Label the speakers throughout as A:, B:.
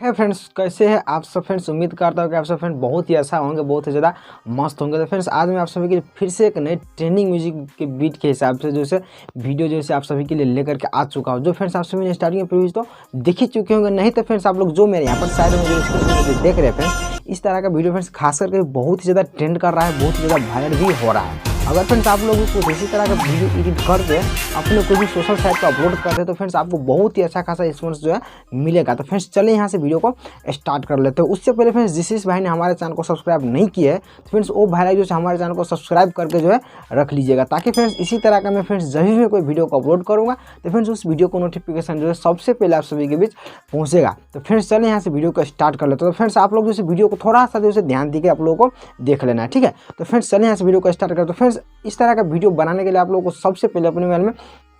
A: है फ्रेंड्स, कैसे हैं आप सब फ्रेंड्स। उम्मीद करता हूँ कि आप सब फ्रेंड बहुत ही अच्छा होंगे, बहुत ही ज़्यादा मस्त होंगे। तो फ्रेंड्स आज मैं आप सभी के लिए फिर से एक नए ट्रेंडिंग म्यूजिक के बीट के हिसाब से जो है वीडियो जो है आप सभी के लिए लेकर के आ चुका हूँ। जो फ्रेंड्स आप सभी ने स्टार्टिंग में प्रीव्यू तो देख ही चुके होंगे, नहीं तो फ्रेंड्स आप लोग जो मेरे यहाँ पर साइड में जो देख रहे हैं फ्रेंड्स, इस तरह का वीडियो फ्रेंड्स खास करके बहुत ही ज़्यादा ट्रेंड कर रहा है, बहुत ही ज़्यादा वायरल भी हो रहा है। अगर फ्रेंड्स आप लोग कुछ इसी तरह का वीडियो एडिट करके अपने कोई भी सोशल साइट पर अपलोड करते हैं तो फ्रेंड्स आपको बहुत ही अच्छा खासा रिस्पॉन्स जो है मिलेगा। तो फ्रेंड्स चलिए यहाँ से वीडियो को स्टार्ट कर लेते हैं। उससे पहले फ्रेंड्स जिस भाई ने हमारे चैनल को सब्सक्राइब नहीं किया है तो फ्रेंड्स वो भाई जो है हमारे चैनल को सब्सक्राइब करके जो है रख लीजिएगा, ताकि फ्रेंड्स इसी तरह का मैं फ्रेंड्स जब भी मैं कोई वीडियो को अपलोड करूँगा तो फ्रेंड्स उस वीडियो को नोटिफिकेशन जो है सबसे पहले आप सभी के बीच पहुँचेगा। तो फ्रेंड्स चलिए यहाँ से वीडियो को स्टार्ट कर लेते हैं। तो फ्रेंड्स आप लोग जैसे वीडियो को थोड़ा सा जो है ध्यान देकर आप लोगों को देख लेना है, ठीक है। तो फ्रेंड्स चलिए यहाँ से वीडियो को स्टार्ट करते हैं। तो फ्रेंड्स इस तरह का वीडियो बनाने के लिए आप लोगों को सबसे पहले अपने मोबाइल में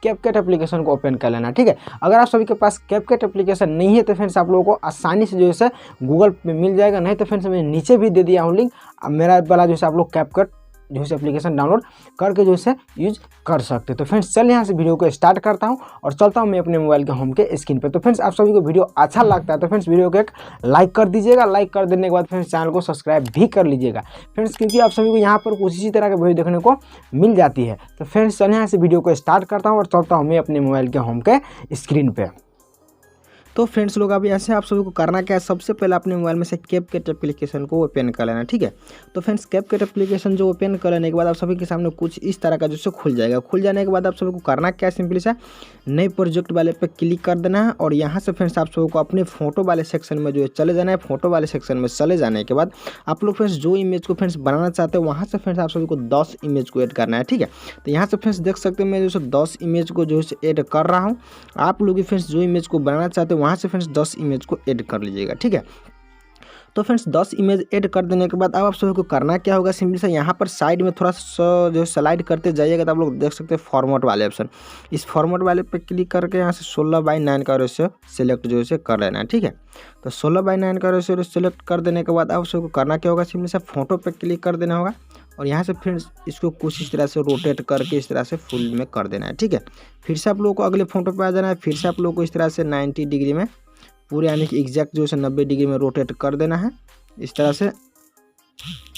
A: कैपकट एप्लीकेशन को ओपन कर लेना, ठीक है। अगर आप सभी के पास कैपकट एप्लीकेशन नहीं है तो फ्रेंड्स आप लोगों को आसानी से जो है गूगल पे मिल जाएगा, नहीं तो फ्रेंड्स मैंने नीचे भी दे दिया हूँ लिंक। मेरा वाला जो है आप लोग कैपकट जो है एप्लीकेशन डाउनलोड करके जो है यूज कर सकते हैं। तो फ्रेंड्स चलिए यहाँ से वीडियो को स्टार्ट करता हूँ और चलता हूँ मैं अपने मोबाइल के होम के स्क्रीन पे। तो फ्रेंड्स आप सभी को वीडियो अच्छा लगता है तो फ्रेंड्स वीडियो को एक लाइक कर दीजिएगा। लाइक कर देने के बाद फ्रेंड्स चैनल को सब्सक्राइब भी कर लीजिएगा फ्रेंड्स, क्योंकि आप सभी को यहाँ पर कुछ इसी तरह का वीडियो देखने को मिल जाती है। तो फ्रेंड्स चलिए यहाँ से वीडियो को स्टार्ट करता हूँ और चलता हूँ मैं अपने मोबाइल के होम के स्क्रीन पे। तो फ्रेंड्स लोग अब ऐसे आप सभी को करना क्या है, सबसे पहले अपने मोबाइल में से कैपकट एप्लीकेशन को ओपन कर लेना, ठीक है। तो फ्रेंड्स कैपकट एप्लीकेशन जो ओपन कर लेने के बाद आप सभी के सामने कुछ इस तरह का जो खुल जाएगा। खुल जाने के बाद आप सभी को करना क्या है, सिंपली सा नए प्रोजेक्ट वाले पे क्लिक कर देना है और यहाँ से फ्रेंड्स आप सभी को अपने फोटो वाले सेक्शन में जो है चले जाना है। फोटो वाले सेक्शन में चले जाने के बाद आप लोग फ्रेंड्स जो इमेज को फ्रेंड्स बनाना चाहते हैं वहाँ से फ्रेंड्स आप सभी को 10 इमेज को ऐड करना है, ठीक है। तो यहाँ से फ्रेंड्स देख सकते हैं मैं जो 10 इमेज को जो है ऐड कर रहा हूँ। आप लोग फ्रेंड्स जो इमेज को बनाना चाहते हैं वहाँ से फ्रेंड्स 10 इमेज को ऐड कर लीजिएगा, ठीक है। तो फ्रेंड्स 10 इमेज ऐड कर देने के बाद अब आप सभी को करना क्या होगा, सिंपली से यहाँ पर साइड में थोड़ा सा जो स्लाइड करते जाइएगा तो आप लोग देख सकते हैं फॉर्मेट वाले ऑप्शन। इस फॉर्मेट वाले पे क्लिक करके यहाँ से 16:9 का रेशियो सेलेक्ट जो है कर लेना है, ठीक है। तो 16:9 का रेशियो सेलेक्ट कर देने के बाद आप सभी को करना क्या होगा, सिंपली से फोटो पे क्लिक कर देना होगा और यहाँ से फिर इसको कुछ इस तरह से रोटेट करके इस तरह से फुल में कर देना है, ठीक है। फिर से आप लोगों को अगले फोटो पे आ जाना है। फिर से आप लोगों को इस तरह से 90 डिग्री में पूरे यानी कि एग्जैक्ट जो है 90 डिग्री में रोटेट कर देना है। इस तरह से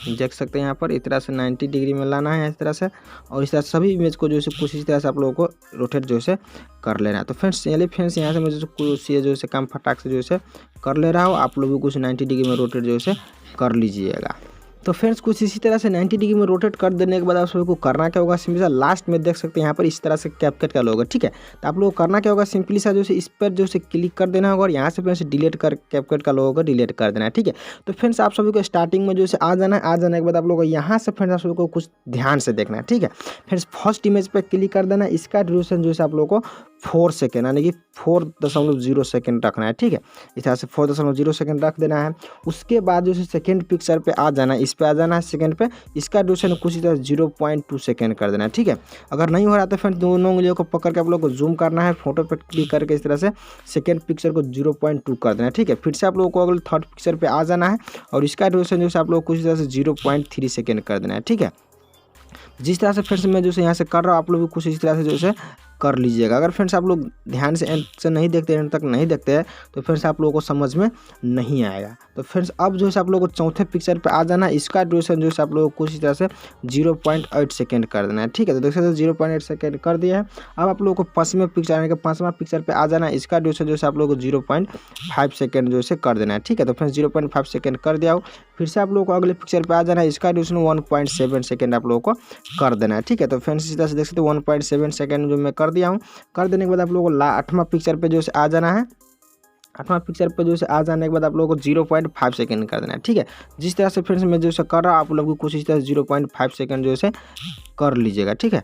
A: देख सकते हैं यहाँ पर इस तरह से 90 डिग्री में लाना है इस तरह से, और इस तरह सभी इमेज को जो है कुछ इस तरह से आप लोगों को रोटेट जो है कर लेना है। तो फ्रेंड्स चलिए फ्रेंड्स यहाँ से मैं कुछ जो है काम फटाक से जो है कर ले रहा हूँ। आप लोग भी कुछ 90 डिग्री में रोटेट जो है कर लीजिएगा। तो फ्रेंड्स कुछ इसी तरह से 90 डिग्री में रोटेट कर देने के बाद आप सभी को करना क्या होगा, सिंपली सा लास्ट में देख सकते हैं यहाँ पर इस तरह से कैपकट का लोगो, ठीक है। तो आप लोगों को करना क्या होगा, सिंपली सा जो है इस पर जो है क्लिक कर देना होगा और यहाँ से फ्रेंड्स डिलीट कर कैपकट का लोगो को डिलीट कर देना है, ठीक है। तो फ्रेंड्स आप सभी को स्टार्टिंग में जो है आ जाना है। आ जाने के बाद आप लोगों को यहाँ से फ्रेंड्स आप सभी को कुछ ध्यान से देखना है, ठीक है। फ्रेंड्स फर्स्ट इमेज पर क्लिक कर देना है। इसका ड्यूरेशन जो है आप लोगों को 4 सेकेंड यानी कि 4.0 सेकेंड रखना है, ठीक है। इस तरह से 4.0 सेकेंड रख देना है। उसके बाद जो है सेकेंड पिक्चर पे आ जाना है, इस पे आ जाना है सेकेंड पे। इसका ड्यूरेशन कुछ इस तरह 0.2 सेकेंड कर देना है, ठीक है। अगर नहीं हो रहा तो फ्रेंड्स दोनों उंगलियों को पकड़ के आप लोग को जूम करना है, फोटो पे क्लिक करके इस तरह से सेकेंड पिक्चर को 0.2 कर देना है, ठीक है। फिर से आप लोगों को अगले थर्ड पिक्चर पे आ जाना है और इसका ड्यूरेशन जो है आप लोग कुछ इस तरह से 0.3 सेकेंड कर देना है, ठीक है। जिस तरह से फ्रेंड्स मैं जो है यहाँ से कर रहा हूँ आप लोग भी कुछ इस तरह से जो है कर लीजिएगा। अगर फ्रेंड्स आप लोग ध्यान से एंड से नहीं देखते, एंड तक नहीं देखते हैं तो फ्रेंड्स आप लोगों को समझ में नहीं आएगा। तो फ्रेंड्स अब जो है आप लोगों को चौथे पिक्चर पे आ जाना है। इसका ड्यूरेशन जो है आप लोगों को कुछ इस तरह से 0.8 सेकेंड कर देना है, ठीक है। तो देख सकते हैं 0.8 सेकेंड कर दिया है। अब आप लोगों को पाँचवें पिक्चर यानी कि 5वां पिक्चर पे आ जाना है। इसका ड्यूरेशन जो है आप लोगों को 0.5 सेकेंड जो है कर देना है, ठीक है। तो फ्रेंड्स 0.5 सेकेंड कर दिया हो। फिर से आप लोगों को अगले पिक्चर पे आ जाना है। इसका ड्यूरेशन 1.7 सेकेंड आप लोगों को कर देना है, ठीक है। तो फ्रेंड्स इस तरह से देख सकते हैं 1.7 सेकेंड जो मैं कर दिया हूँ। कर देने के बाद आप लोगों को 8वां पिक्चर पे जो है आ जाना है। 8वां पिक्चर पे जो है आ जाने के बाद आप लोगों को 0.5 सेकेंड कर देना है, ठीक है। जिस तरह से फ्रेंड्स मैं जो है कर रहा हूँ आप लोग को कुछ इस तरह से 0.5 सेकेंड जो है कर लीजिएगा, ठीक है।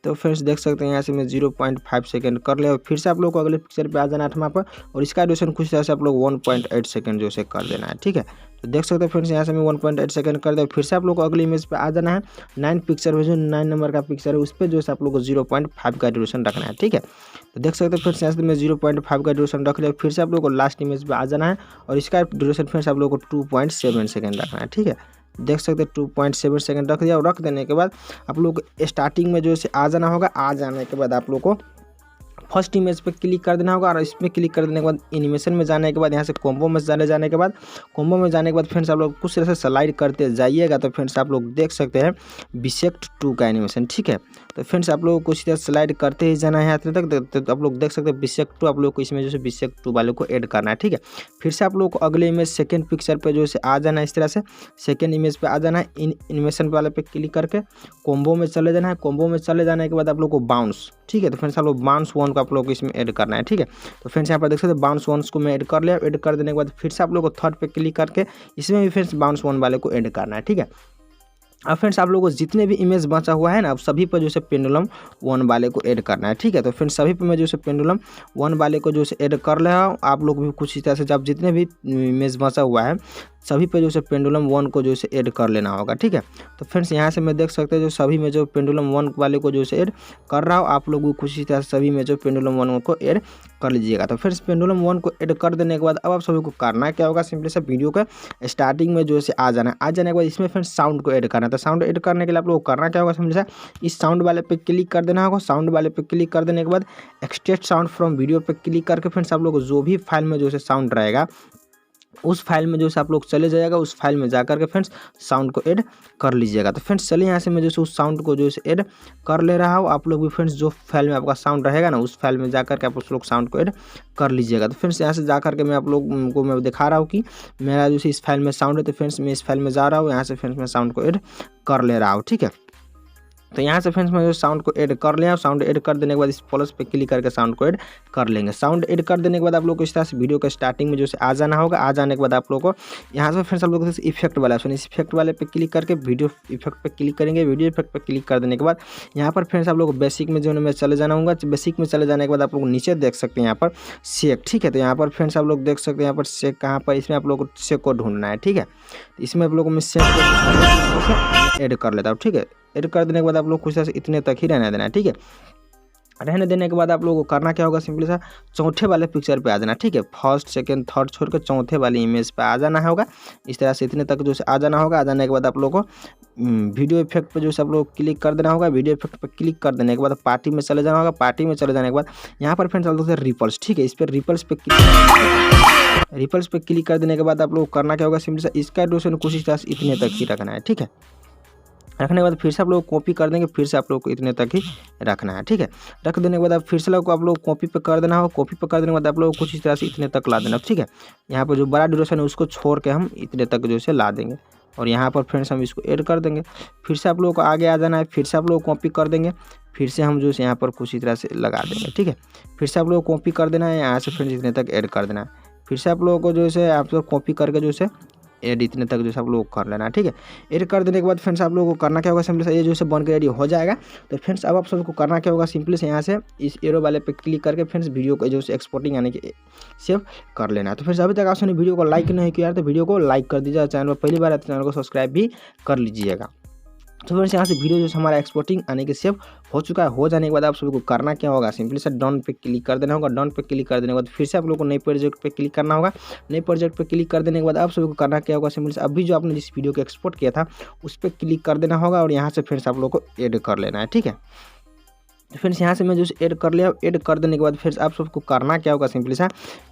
A: तो फ्रेंड्स देख सकते हैं यहाँ से मैं 0.5 सेकेंड कर लिया। फिर से आप लोग को अगले पिक्चर पे आ जाना है 8वां पर और इसका ड्यूरेशन कुछ तरह से आप लोग 1.8 सेकेंड जो है कर देना है, ठीक है। तो देख सकते हैं फ्रेंड्स यहाँ से मैं 1.8 सेकेंड कर दिया। फिर से आप लोग को अगले इमेज पे आ जाना है। 9 पिक्चर जो 9 नंबर का पिक्चर है उस पर जो है आप लोग को 0.5 का ड्यूरेशन रखना है, ठीक है। तो देख सकते हैं फ्रेंड्स यहाँ से मैं 0.5 का ड्यूरेशन रख लिया। फिर से आप लोग को लास्ट इमेज पे आ जाना है और इसका ड्यूरेशन फ्रेंड्स आप लोग को 2.7 सेकेंड रखना है, ठीक है। देख सकते हैं 2.7 सेकेंड रख दिया और रख देने के बाद आप लोग स्टार्टिंग में जो है आ जाना होगा। आ जाने के बाद आप लोग को फर्स्ट इमेज पे क्लिक कर देना होगा और इसमें क्लिक कर देने के बाद एनिमेशन में जाने के बाद यहाँ से कॉम्बो में जाने के बाद फ्रेंड्स आप लोग कुछ तरह से स्लाइड करते जाइएगा तो फ्रेंड्स आप लोग देख सकते हैं बिसेक्ट 2 का एनिमेशन, ठीक है। तो फ्रेंड्स आप लोग को कुछ तरह स्लाइड करते ही जाना है यहाँ तक, तो आप लोग देख सकते हैं बिसेक्ट 2 आप लोग को इसमें जो है बिसेक्ट 2 वाले को ऐड करना है, ठीक है। फिर से आप लोग को अगले इमेज सेकेंड पिक्चर पे जो है आ जाना है, इस तरह से सेकेंड इमेज पे आ जाना है, एनिमेशन वाले पे क्लिक करके कॉम्बो में चले जाना है। कॉम्बो में चले जाने के बाद आप लोग को बाउंस, ठीक है। तो फ्रेंड्स आप लोग बाउंस 1 को आप लोग को इसमें ऐड करना है, ठीक है। तो फ्रेंड्स यहाँ पर देख सकते हैं बाउंस 1 को मैं ऐड कर लिया। ऐड कर देने के बाद फिर से आप लोग को थर्ड पे क्लिक करके इसमें भी फ्रेंड्स बाउंस 1 वाले को ऐड करना है, ठीक है। अब फ्रेंड्स आप लोगों को जितने भी इमेज बचा हुआ है ना, अब सभी पर जो है पेंडुलम 1 वाले को ऐड करना है, ठीक है। तो फ्रेंड्स सभी पे मैं जो है पेंडुलम 1 वाले को जो है ऐड कर रहा हूँ। आप लोग भी कुछ इस तरह से जब जितने भी इमेज बचा हुआ है सभी पे जो है पेंडुलम 1 को जो है ऐड कर लेना होगा, ठीक है। तो फ्रेंड्स यहाँ से मैं देख सकते हैं जो सभी में जो पेंडुलम 1 वाले को जो है ऐड कर रहा हूँ। आप लोग भी कुछ इस तरह से सभी में जो पेंडुलम 1 को ऐड कर लीजिएगा। तो फ्रेंड्स पेंडुलम 1 को ऐड कर देने के बाद अब आप सभी को करना क्या होगा, सिंपली सा वीडियो का स्टार्टिंग में जो है आ जाना है। आ जाने के बाद इसमें फ्रेंड्स साउंड को ऐड करना है। तो साउंड ऐड करने के लिए आप लोग को करना क्या होगा, सिंपली सा इस साउंड वाले पे क्लिक कर देना होगा। साउंड वाले पे क्लिक कर देने के बाद एक्सट्रैक्ट साउंड फ्रॉम वीडियो पे क्लिक करके फ्रेंड्स आप लोग को जो भी फाइल में जो है साउंड रहेगा उस फाइल में जो है आप लोग चले जाएगा, उस फाइल में जाकर के फ्रेंड्स साउंड को ऐड कर लीजिएगा। तो फ्रेंड्स चलिए यहाँ से मैं जो है उस साउंड को जो है ऐड कर ले रहा हूँ। आप लोग भी फ्रेंड्स जो फाइल में आपका साउंड रहेगा ना उस फाइल में जाकर के आप उस लोग साउंड को ऐड कर लीजिएगा। तो फ्रेंड्स यहाँ से जाकर के मैं आप लोग को मैं दिखा रहा हूँ कि मेरा जो है इस फाइल में साउंड है। तो फ्रेंड्स मैं इस फाइल में जा रहा हूँ, यहाँ से फ्रेंड्स मैं साउंड को ऐड कर ले रहा हूँ, ठीक है। तो यहाँ से फ्रेंड्स मैं जो साउंड को ऐड कर लिया। साउंड ऐड कर देने के बाद इस प्लस पे क्लिक करके साउंड को ऐड कर लेंगे। साउंड ऐड कर देने के बाद आप लोग को इस तरह से वीडियो के स्टार्टिंग में जो है आ जाना होगा। आ जाने के बाद आप लोग को यहाँ से फ्रेंड्स आप लोग इफेक्ट वाला ऑप्शन, इस इफेक्ट वाले पे क्लिक करके वीडियो इफेक्ट पे क्लिक करेंगे। वीडियो इफेक्ट पे क्लिक कर देने के बाद यहाँ पर फ्रेंड्स आप लोग को बेसिक में जो है मैं चले जाना होगा। बेसिक में चले जाने के बाद आप लोग नीचे देख सकते हैं यहाँ पर शेक, ठीक है। तो यहाँ पर फ्रेंड्स आप लोग देख सकते हैं यहाँ पर शेक कहाँ पर, इसमें आप लोग को शेक को ढूंढना है, ठीक है। इसमें आप लोग को मैं शेक को ऐड कर लेता हूँ, ठीक है। ऐड कर देने के बाद आप लोग कुछ इतने तक ही रहने देना है, ठीक है। रहने देने के बाद आप लोगों को करना क्या होगा, सिंपली सा चौथे वाले पिक्चर पे आ जाना, ठीक है। फर्स्ट सेकंड थर्ड छोड़ के चौथे वाली इमेज पे आ जाना होगा। इस तरह से इतने तक जो आ जाना होगा। आ जाने के बाद आप लोगों को वीडियो इफेक्ट पे जो है आप लोग क्लिक कर देना होगा। वीडियो इफेक्ट पे क्लिक कर देने के बाद पार्टी में चले जाना होगा। पार्टी में चले जाने के बाद यहाँ पर फ्रेंड्स आप लोग रिपल्स, ठीक है। इस पर रिपल्स पे क्लिक कर देने के बाद आप लोग को करना क्या होगा, सिंपली सा इसका ड्यूरेशन कुछ इस तरह से इतने तक ही रखना है, ठीक है। रखने के बाद फिर से आप लोग कॉपी कर देंगे, फिर से आप लोग को इतने तक ही रखना है, ठीक है। रख देने के बाद आप फिर से आप लोग कॉपी पे कर देना हो। कॉपी पे कर देने के बाद आप लोग कुछ इस तरह से इतने तक ला देना, ठीक है। यहाँ पर जो बड़ा ड्यूरेशन है उसको छोड़ के हम इतने तक जो है ला देंगे और यहाँ पर फ्रेंड्स हम इसको ऐड कर देंगे। फिर से आप लोगों को आगे आ जाना है। फिर से आप लोग कॉपी कर देंगे, फिर से हम जो है यहाँ पर कुछ इस तरह से लगा देंगे, ठीक है। फिर से आप लोग कॉपी कर देना है, यहाँ से फ्रेंड्स इतने तक ऐड कर देना है। फिर से आप लोगों को जो है आप लोग कॉपी करके जो है ऐड इतने तक जो है आप लोग कर लेना है, ठीक है। ऐड कर देने के बाद फ्रेंड्स आप लोगों को करना क्या होगा, सिंपली से ये जो है बन के रेडी हो जाएगा। तो फ्रेंड्स अब आप सबको करना क्या होगा, सिंपली से यहाँ से इस एरो वाले पे क्लिक करके फ्रेंड्स वीडियो को जो है एक्सपोर्टिंग यानी कि सेव कर लेना है। तो फ्रेंड्स अभी तक आपने वीडियो को लाइक नहीं किया तो वीडियो को लाइक कर दीजिएगा। चैनल पर पहली बार है तो चैनल को सब्सक्राइब भी कर लीजिएगा। तो फ्रेंड्स यहाँ से वीडियो जो हमारा एक्सपोर्टिंग आने के सेव हो चुका है। हो जाने के बाद आप सभी को करना क्या होगा, सिंपली से डन पे क्लिक कर देना होगा। डन पे क्लिक कर देने के बाद फिर से आप लोग को नए प्रोजेक्ट पे क्लिक करना होगा। नए प्रोजेक्ट पे क्लिक कर देने के बाद आप सभी को करना क्या होगा, सिंपली से अभी जो आपने जिस वीडियो को एक्सपोर्ट किया था उस पर क्लिक कर देना होगा और यहाँ से फ्रेंड्स आप लोग को ऐड कर लेना है, ठीक है। फ्रेंड्स यहाँ से मैं जो ऐड कर लिया। ऐड कर देने के बाद फिर आप सबको करना क्या होगा, सिंपली सा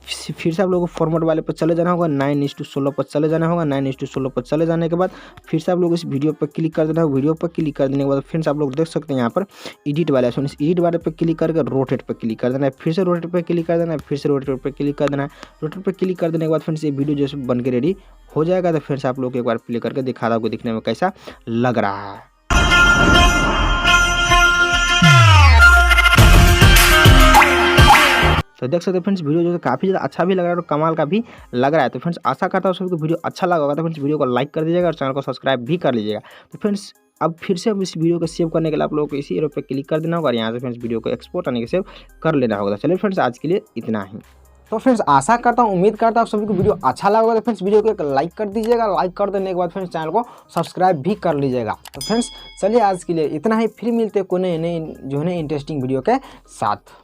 A: फिर से आप लोगों को फॉर्मेट वाले पर चले जाना होगा। 9:16 पर चले जाना होगा। 9:16 पर चले जाने के बाद फिर से आप लोग इस वीडियो पर क्लिक कर देना होगा। वीडियो पर क्लिक कर देने के बाद फ्रेंड्स आप लोग देख सकते हैं यहाँ पर एडिट वाले ऑप्शन, इस एडिट वाले पर क्लिक करके रोटेट पर क्लिक कर देना है। फिर से रोटेट पर क्लिक कर देना है। फिर से रोटेट पर क्लिक कर देना है। रोटेट पर क्लिक कर देने के बाद फ्रेंड्स ये वीडियो जो है बन के रेडी हो जाएगा। तो फ्रेंड्स आप लोग एक बार प्ले करके दिखा रहा हूँ दिखने में कैसा लग रहा है। तो देख सकते हैं फ्रेंड्स वीडियो जो है काफ़ी ज़्यादा अच्छा भी लग रहा है और कमाल का भी लग रहा है। तो फ्रेंड्स आशा करता हूँ सबको वीडियो अच्छा लगा होगा। तो फ्रेंड्स वीडियो को लाइक कर दीजिएगा और चैनल को सब्सक्राइब भी कर लीजिएगा। तो फ्रेंड्स अब फिर से इस वीडियो को सेव करने के लिए आप लोगों को इसी एरो पे क्लिक कर देना होगा और यहाँ से फ्रेंड्स वीडियो को एक्सपोर्ट आने के सेव कर लेना होगा। चलिए फ्रेंड्स आज के लिए इतना ही। तो फ्रेंड्स आशा करता हूँ उम्मीद करता हूँ सभी को वीडियो अच्छा लगा होगा। तो फ्रेंड्स वीडियो को एक लाइक कर दीजिएगा। लाइक कर देने के बाद फ्रेंड्स चैनल को सब्सक्राइब भी कर लीजिएगा। तो फ्रेंड्स चलिए आज के लिए इतना ही। फिर मिलते हैं कोई नए जो है इंटरेस्टिंग वीडियो के साथ।